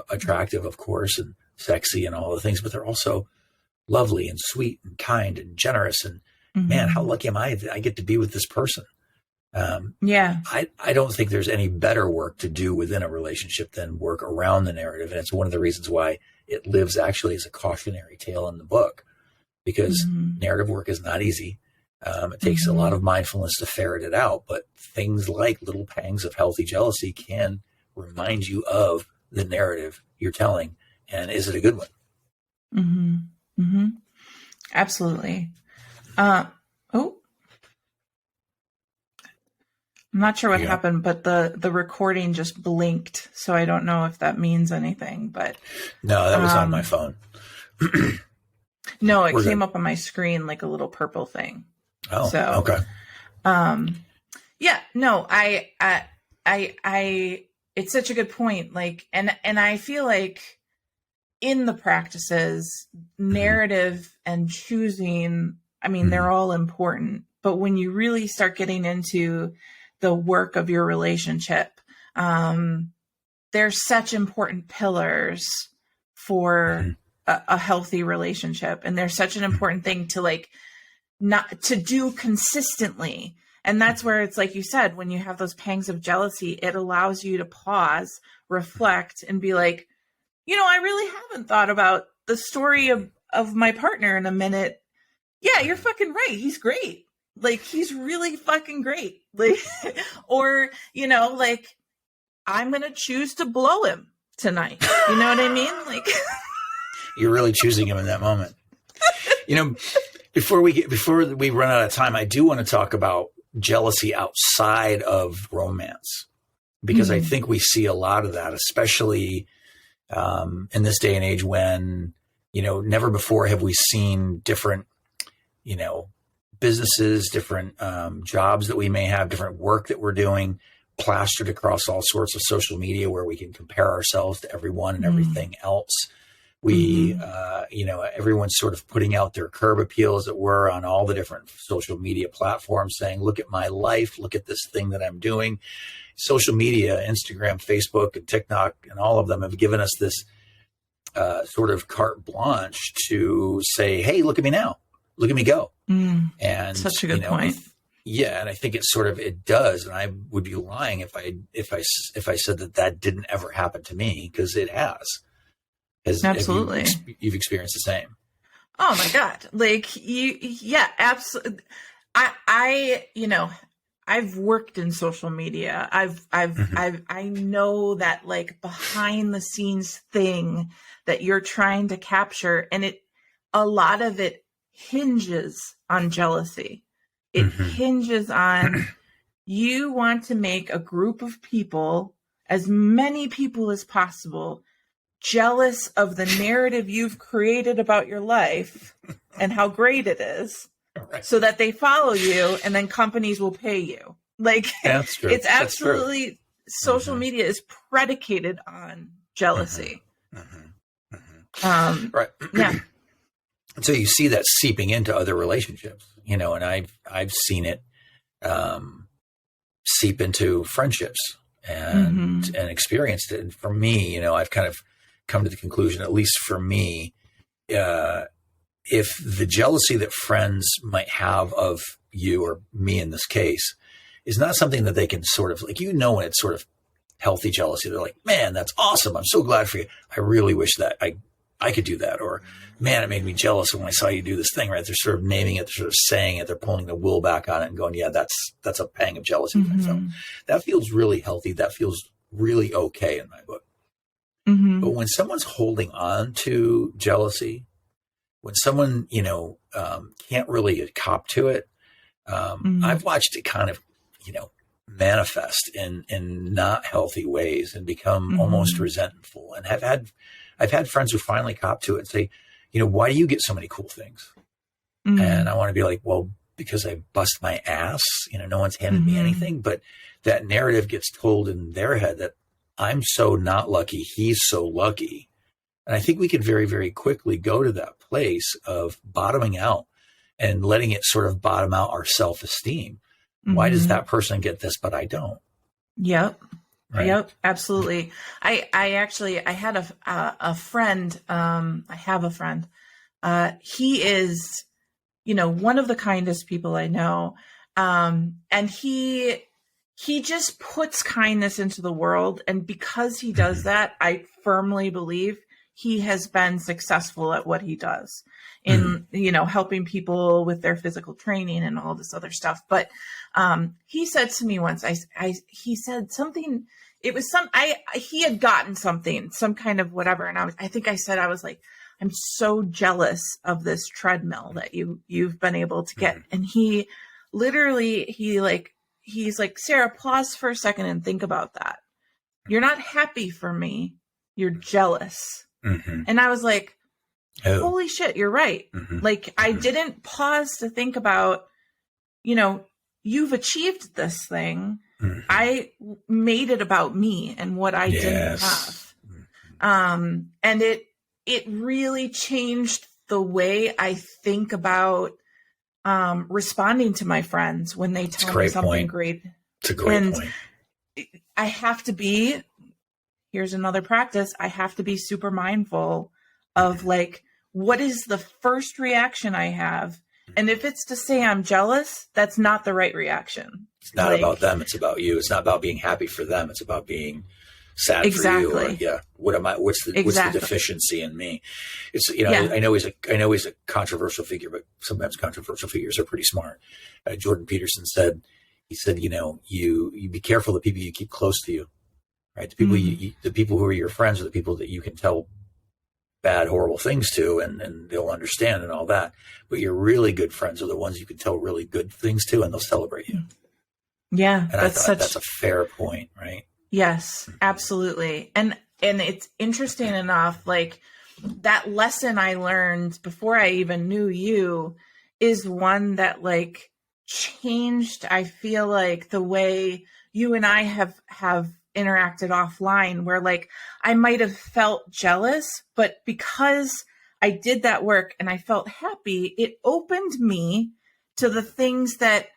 attractive, of course, and sexy and all the things, but they're also lovely and sweet and kind and generous. And man, how lucky am I that I get to be with this person? I don't think there's any better work to do within a relationship than work around the narrative. And it's one of the reasons why it lives actually as a cautionary tale in the book, because narrative work is not easy. It takes a lot of mindfulness to ferret it out, but things like little pangs of healthy jealousy can remind you of the narrative you're telling. And is it a good one? Absolutely. I'm not sure what happened, but the recording just blinked. So I don't know if that means anything, but no, that was on my phone. No, it came up on my screen like a little purple thing. Oh, so, okay. Yeah, no, I, it's such a good point. Like, and I feel like in the practices, narrative and choosing, I mean, they're all important, but when you really start getting into the work of your relationship, they're such important pillars for a healthy relationship. And they're such an important thing to like, not to do consistently. And that's where it's like you said, when you have those pangs of jealousy, it allows you to pause, reflect, and be like, you know, I really haven't thought about the story of my partner in a minute. Yeah, you're fucking right. He's great. Like, he's really fucking great. Like, or, you know, like, I'm going to choose to blow him tonight. You know what I mean? Like, you're really choosing him in that moment. You know, before we run out of time, I do want to talk about jealousy outside of romance, because I think we see a lot of that, especially in this day and age when, you know, never before have we seen different, you know, businesses, different jobs that we may have, different work that we're doing plastered across all sorts of social media where we can compare ourselves to everyone and everything else. We, everyone's sort of putting out their curb appeal, as it were, on all the different social media platforms, saying, look at my life, look at this thing that I'm doing. Social media, Instagram, Facebook, and TikTok, and all of them have given us this sort of carte blanche to say, hey, look at me now. Look at me go. And such a good point. Yeah. And I think it does. And I would be lying if I said that didn't ever happen to me, because it has. Absolutely. You've experienced the same. Oh my God. Absolutely. I've worked in social media. I know that like behind the scenes thing that you're trying to capture, and a lot of it hinges on jealousy. It hinges on you want to make a group of people, as many people as possible, jealous of the narrative you've created about your life and how great it is, right, so that they follow you, and then companies will pay you. Like, that's true. It's absolutely, social media is predicated on jealousy. Right. Yeah. So you see that seeping into other relationships, and I've seen it seep into friendships and experienced it. And for me, I've kind of come to the conclusion, at least for me, if the jealousy that friends might have of you, or me in this case, is not something that they can sort of like, when it's sort of healthy jealousy, they're like, man, that's awesome. I'm so glad for you. I really wish that I could do that. Or, man, it made me jealous when I saw you do this thing, right? They're sort of naming it, they're sort of saying it, they're pulling the wool back on it and going, yeah, that's a pang of jealousy. So that feels really healthy. That feels really okay in my book. But when someone's holding on to jealousy, when someone, can't really cop to it, I've watched it kind of, manifest in not healthy ways and become almost resentful. And I've had friends who finally cop to it and say, why do you get so many cool things? And I want to be like, well, because I bust my ass, no one's handed me anything. But that narrative gets told in their head that I'm so not lucky, he's so lucky. And I think we can very, very quickly go to that place of bottoming out and letting it sort of bottom out our self-esteem. Why does that person get this, but I don't? Yep. Right? Yep. Absolutely. I had a friend. I have a friend. He is, one of the kindest people I know. And he just puts kindness into the world. And because he does that, I firmly believe he has been successful at what he does in, helping people with their physical training and all this other stuff. But he said to me once, he said something, it was he had gotten something, some kind of whatever. And I was like, I'm so jealous of this treadmill that you've been able to get. And he literally, he's like, Sarah, pause for a second and think about that. You're not happy for me. You're jealous. And I was like, holy shit, you're right. Like, I didn't pause to think about, you've achieved this thing. I made it about me and what I didn't have. And it really changed the way I think about responding to my friends when they tell me something great. It's a great point. I have to be, here's another practice. I have to be super mindful of like, what is the first reaction I have? And if it's to say I'm jealous, that's not the right reaction. It's not about them. It's about you. It's not about being happy for them. It's about being sad for you. Or, what's the deficiency in me? It's, I know he's a controversial figure, but sometimes controversial figures are pretty smart. Jordan Peterson said, you be careful the people you keep close to you, right? The people the people who are your friends are the people that you can tell bad, horrible things to, and they'll understand and all that. But your really good friends are the ones you can tell really good things to, and they'll celebrate you. Yeah. And that's a fair point, right? Yes, absolutely. And it's interesting enough, like that lesson I learned before I even knew you is one that like changed, I feel like, the way you and I have interacted offline where like I might have felt jealous, but because I did that work and I felt happy, it opened me to the things that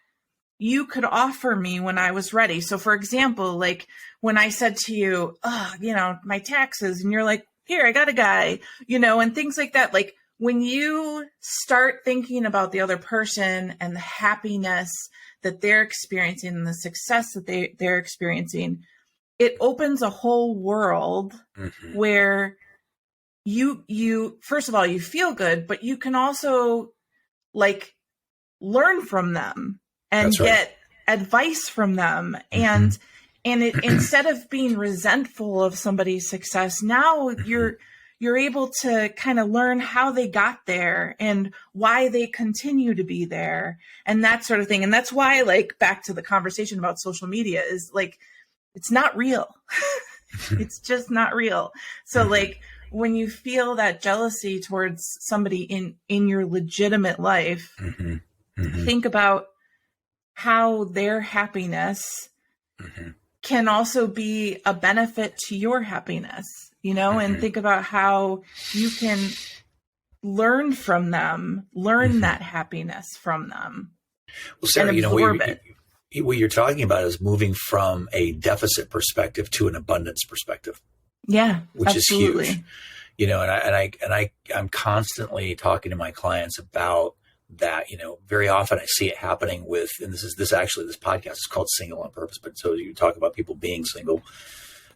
you could offer me when I was ready. So for example, like when I said to you, oh, you know, my taxes, and you're like, here, I got a guy, you know, and things like that. Like when you start thinking about the other person and the happiness that they're experiencing and the success that they're experiencing, it opens a whole world where you first of all, you feel good, but you can also like learn from them and get advice from them. And it, instead of being resentful of somebody's success, now you're able to kind of learn how they got there and why they continue to be there and that sort of thing. And that's why, like, back to the conversation about social media is like, it's not real. It's just not real. So like when you feel that jealousy towards somebody in your legitimate life, think about how their happiness can also be a benefit to your happiness, you know, and think about how you can learn from them, learn that happiness from them. Well, Sarah, you know, what you're talking about is moving from a deficit perspective to an abundance perspective. Yeah, which absolutely. is huge. You know, I'm constantly talking to my clients about that. You know, very often I see it happening with, and this podcast is called Single on Purpose, but so you talk about people being single.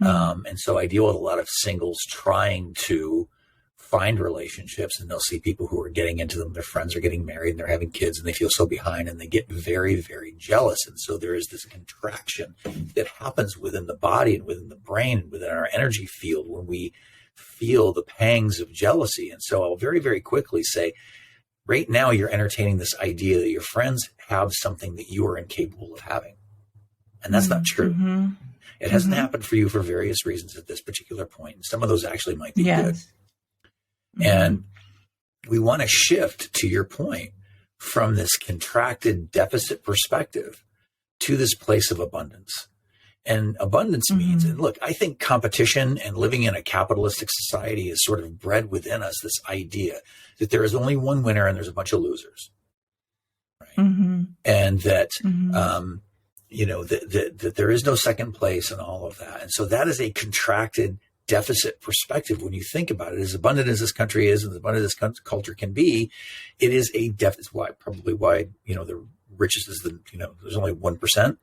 And so I deal with a lot of singles trying to find relationships, and they'll see people who are getting into them. Their friends are getting married and they're having kids and they feel so behind and they get very, very jealous. And so there is this contraction that happens within the body and within the brain and within our energy field when we feel the pangs of jealousy. And so I'll very, very quickly say, right now you're entertaining this idea that your friends have something that you are incapable of having. And that's not true. It hasn't happened for you for various reasons at this particular point. And some of those actually might be good. And we want to shift, to your point, from this contracted deficit perspective to this place of abundance. And abundance means, and look, I think competition and living in a capitalistic society is sort of bred within us, this idea that there is only one winner and there's a bunch of losers. Right? And that, you know, that there is no second place and all of that. And so that is a contracted deficit perspective. When you think about it, as abundant as this country is and as abundant as this culture can be, it is a deficit. Probably why, you know, the richest is there's only 1%.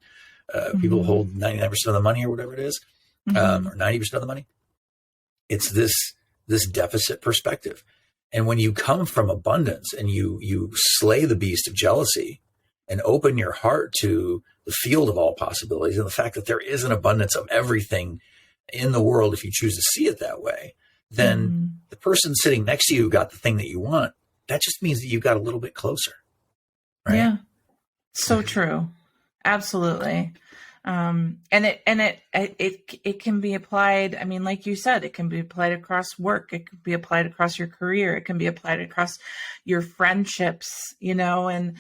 People hold 99% of the money or whatever it is, or 90% of the money. It's this deficit perspective. And when you come from abundance and you slay the beast of jealousy and open your heart to the field of all possibilities and the fact that there is an abundance of everything in the world, if you choose to see it that way, then the person sitting next to you who got the thing that you want, that just means that you got a little bit closer. Right? Yeah. So true. Absolutely. And it can be applied. I mean, like you said, it can be applied across work. It can be applied across your career. It can be applied across your friendships, you know, and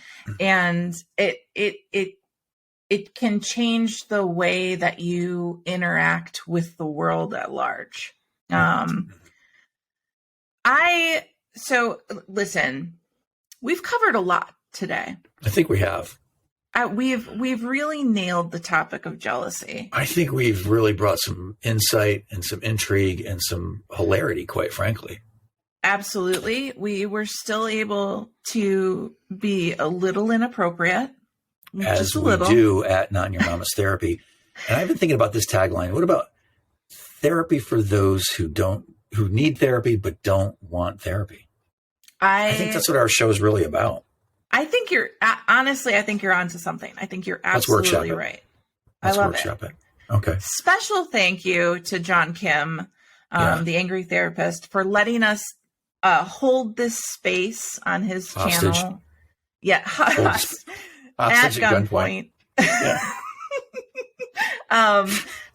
it can change the way that you interact with the world at large. So listen, we've covered a lot today. I think we have. We've really nailed the topic of jealousy. I think we've really brought some insight and some intrigue and some hilarity, quite frankly. Absolutely. We were still able to be a little inappropriate. As we do at Not in Your Mama's Therapy. And I've been thinking about this tagline. What about therapy for those who need therapy but don't want therapy? I think that's what our show is really about. I think you're onto something. I think you're absolutely right. Let's I love workshop it. Okay. Special thank you to John Kim, the Angry Therapist, for letting us hold this space on his channel. Yeah. Hostage at gunpoint. Yeah.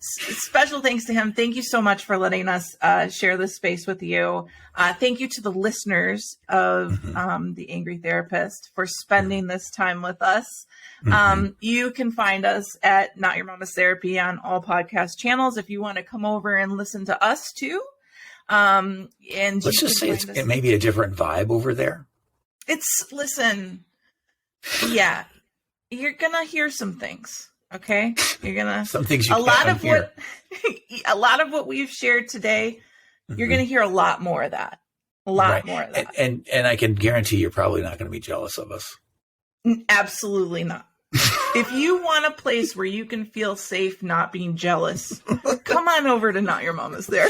special thanks to him. Thank you so much for letting us share this space with you. Thank you to the listeners of The Angry Therapist for spending this time with us. You can find us at Not Your Mama's Therapy on all podcast channels if you want to come over and listen to us too. And let's just say it may be a different vibe over there. Listen, yeah, you're gonna hear some things. Okay, you're gonna some things. A lot of what we've shared today, you're gonna hear a lot more of that. A lot more of that. And I can guarantee you're probably not going to be jealous of us. Absolutely not. If you want a place where you can feel safe not being jealous, come on over to Not Your Mama's There.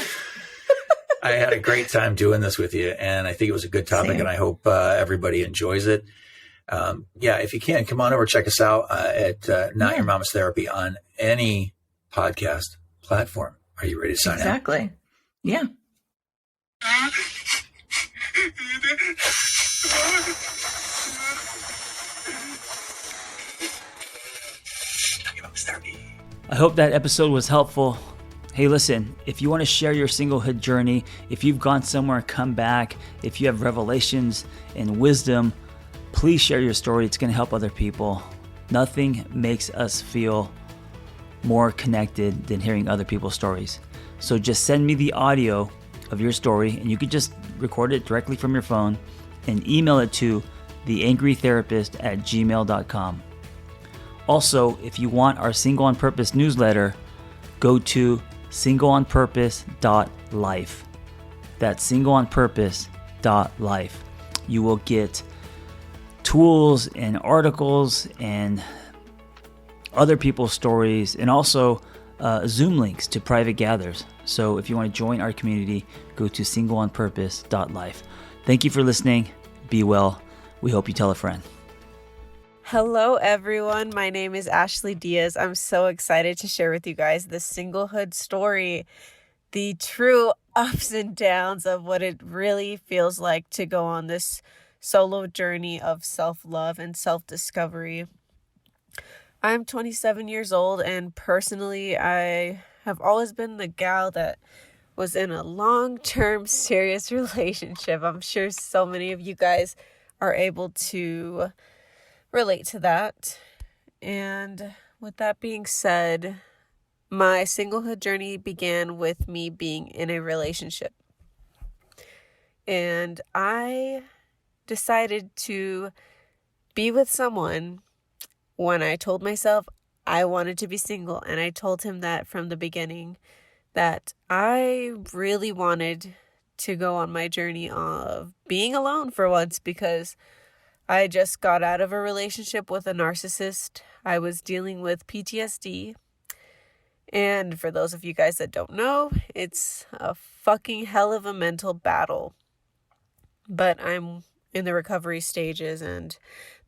I had a great time doing this with you, and I think it was a good topic, and I hope everybody enjoys it. If you can, come on over, check us out at Not Your Mama's Therapy on any podcast platform. Are you ready to sign out? Exactly. Yeah. I hope that episode was helpful. Hey, listen, if you want to share your singlehood journey, if you've gone somewhere and come back, if you have revelations and wisdom, please share your story. It's going to help other people. Nothing makes us feel more connected than hearing other people's stories. So just send me the audio of your story, and you could just record it directly from your phone and email it to theangrytherapist@gmail.com. Also, if you want our Single on Purpose newsletter, go to singleonpurpose.life. That's singleonpurpose.life. You will get tools and articles and other people's stories, and also Zoom links to private gathers. So if you want to join our community, go to singleonpurpose.life. Thank you for listening. Be well. We hope you tell a friend. Hello, everyone. My name is Ashley Diaz. I'm so excited to share with you guys the singlehood story, the true ups and downs of what it really feels like to go on this solo journey of self-love and self-discovery. I'm 27 years old, and personally, I have always been the gal that was in a long-term serious relationship. I'm sure so many of you guys are able to relate to that. And with that being said, my singlehood journey began with me being in a relationship. And I decided to be with someone when I told myself I wanted to be single. And I told him that from the beginning, that I really wanted to go on my journey of being alone for once, because I just got out of a relationship with a narcissist. I was dealing with PTSD. And for those of you guys that don't know, it's a fucking hell of a mental battle. But I'm in the recovery stages, and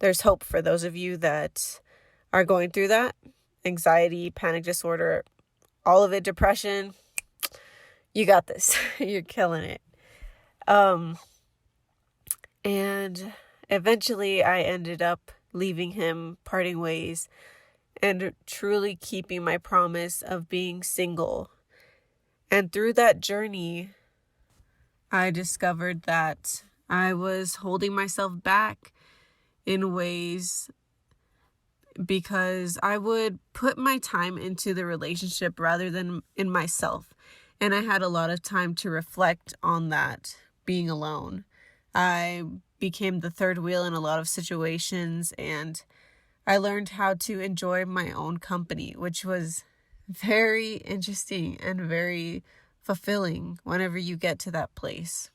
there's hope for those of you that are going through that. Anxiety, panic disorder, all of it, depression. You got this. You're killing it. And eventually I ended up leaving him, parting ways, and truly keeping my promise of being single. And through that journey, I discovered that I was holding myself back in ways because I would put my time into the relationship rather than in myself. And I had a lot of time to reflect on that, being alone. I became the third wheel in a lot of situations, and I learned how to enjoy my own company, which was very interesting and very fulfilling whenever you get to that place.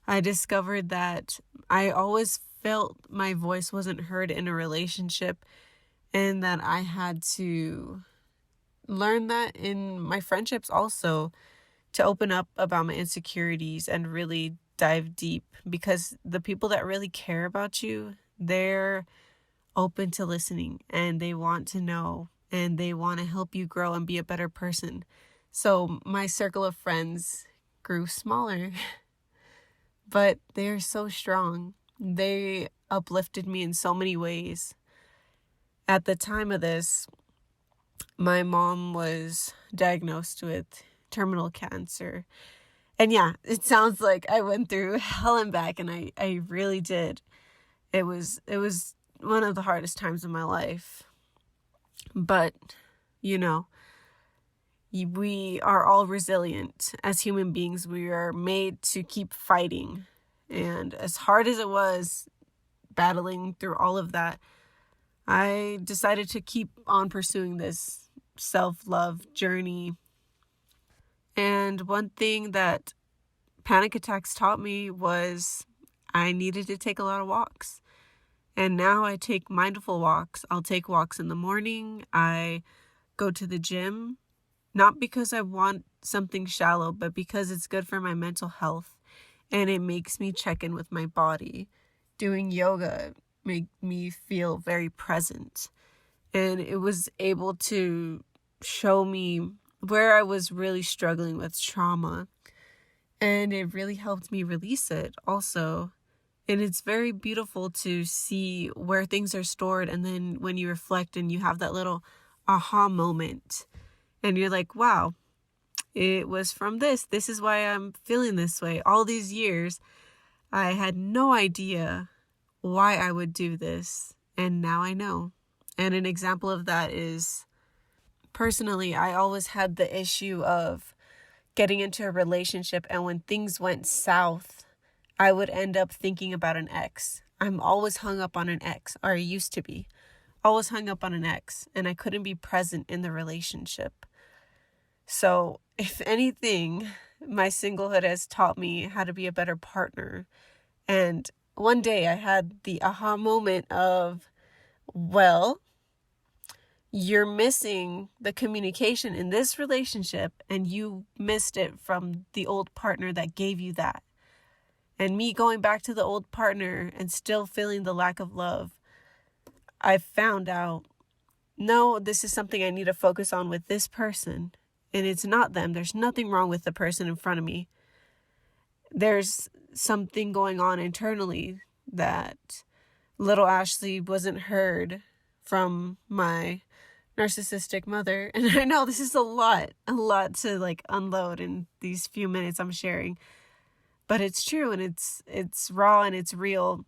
I discovered that I always felt my voice wasn't heard in a relationship, and that I had to learn that in my friendships also, to open up about my insecurities and really dive deep, because the people that really care about you, they're open to listening, and they want to know, and they want to help you grow and be a better person. So my circle of friends grew smaller, but they're so strong. They uplifted me in so many ways. At the time of this, my mom was diagnosed with terminal cancer. And yeah, it sounds like I went through hell and back, and I really did. It was one of the hardest times of my life. But, you know, we are all resilient as human beings. We are made to keep fighting. And as hard as it was battling through all of that, I decided to keep on pursuing this self-love journey. And one thing that panic attacks taught me was I needed to take a lot of walks. And now I take mindful walks. I'll take walks in the morning. I go to the gym, not because I want something shallow, but because it's good for my mental health. And it makes me check in with my body. Doing yoga made me feel very present. And it was able to show me where I was really struggling with trauma. And it really helped me release it also. And it's very beautiful to see where things are stored. And then when you reflect and you have that little aha moment, and you're like, wow, it was from this. This is why I'm feeling this way. All these years, I had no idea why I would do this. And now I know. And an example of that is, personally, I always had the issue of getting into a relationship, and when things went south, I would end up thinking about an ex. I'm always hung up on an ex, or I used to be. Always hung up on an ex, and I couldn't be present in the relationship. So, if anything, my singlehood has taught me how to be a better partner. And one day I had the aha moment of, well, you're missing the communication in this relationship, and you missed it from the old partner that gave you that. And me going back to the old partner and still feeling the lack of love, I found out, no, this is something I need to focus on with this person. And it's not them. There's nothing wrong with the person in front of me. There's something going on internally that little Ashley wasn't heard from my narcissistic mother. And I know this is a lot to like unload in these few minutes I'm sharing. But it's true, and it's raw, and it's real.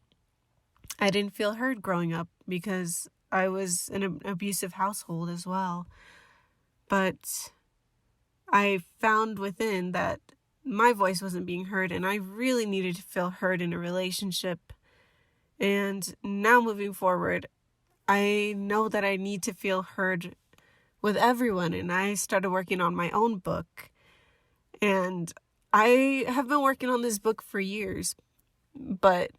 I didn't feel heard growing up because I was in an abusive household as well. But I found within that my voice wasn't being heard, and I really needed to feel heard in a relationship. And now moving forward, I know that I need to feel heard with everyone, and I started working on my own book. And I have been working on this book for years, but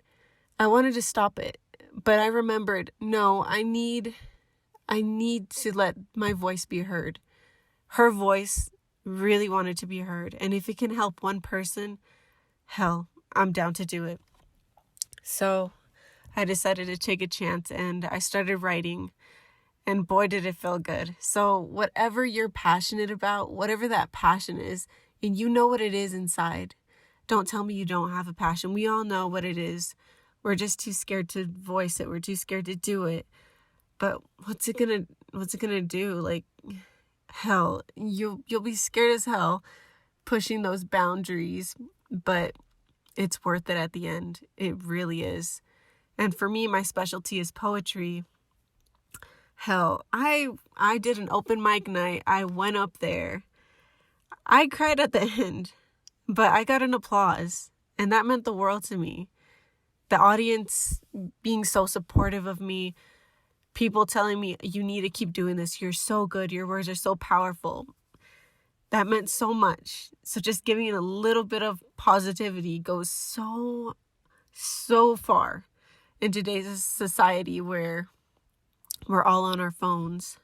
I wanted to stop it. But I remembered, no, I need to let my voice be heard. Her voice really wanted to be heard. And if it can help one person, hell, I'm down to do it. So I decided to take a chance, and I started writing. And boy, did it feel good. So whatever you're passionate about, whatever that passion is, and you know what it is inside. Don't tell me you don't have a passion. We all know what it is. We're just too scared to voice it. We're too scared to do it. But what's it gonna do? Like, hell, you'll be scared as hell pushing those boundaries, but it's worth it at the end. It really is. And for me, my specialty is poetry. Hell, I did an open mic night. I went up there. I cried at the end, but I got an applause, and that meant the world to me. The audience being so supportive of me, people telling me, you need to keep doing this. You're so good. Your words are so powerful. That meant so much. So just giving it a little bit of positivity goes so far in today's society where we're all on our phones.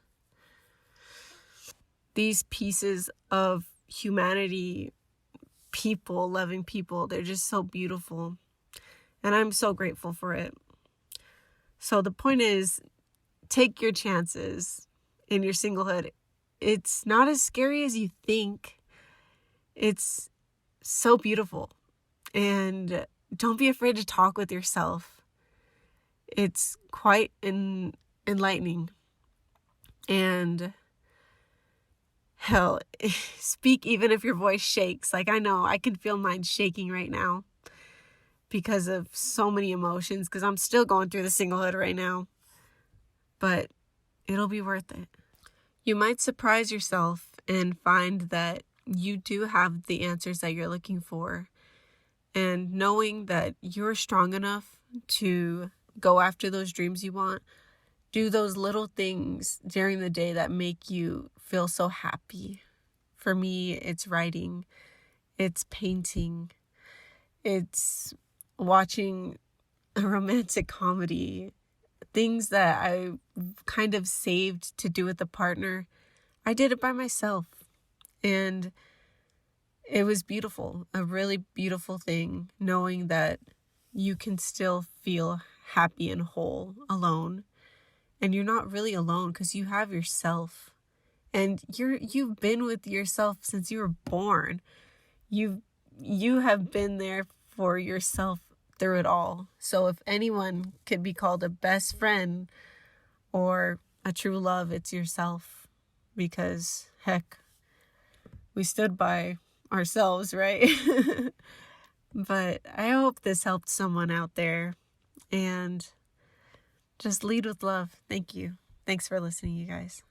These pieces of humanity, people, loving people, they're just so beautiful. And I'm so grateful for it. So the point is, take your chances in your singlehood. It's not as scary as you think. It's so beautiful. And don't be afraid to talk with yourself. It's quite enlightening. And hell, speak even if your voice shakes. Like, I know I can feel mine shaking right now because of so many emotions, because I'm still going through the singlehood right now. But it'll be worth it. You might surprise yourself and find that you do have the answers that you're looking for. And knowing that you're strong enough to go after those dreams you want, do those little things during the day that make you feel so happy. For me, it's writing, it's painting, it's watching a romantic comedy, things that I kind of saved to do with a partner. I did it by myself, and it was beautiful, a really beautiful thing, knowing that you can still feel happy and whole alone. And you're not really alone because you have yourself. And you've been with yourself since you were born. You have been there for yourself through it all. So if anyone could be called a best friend or a true love, it's yourself. Because heck, we stood by ourselves, right? But I hope this helped someone out there. And just lead with love. Thank you. Thanks for listening, you guys.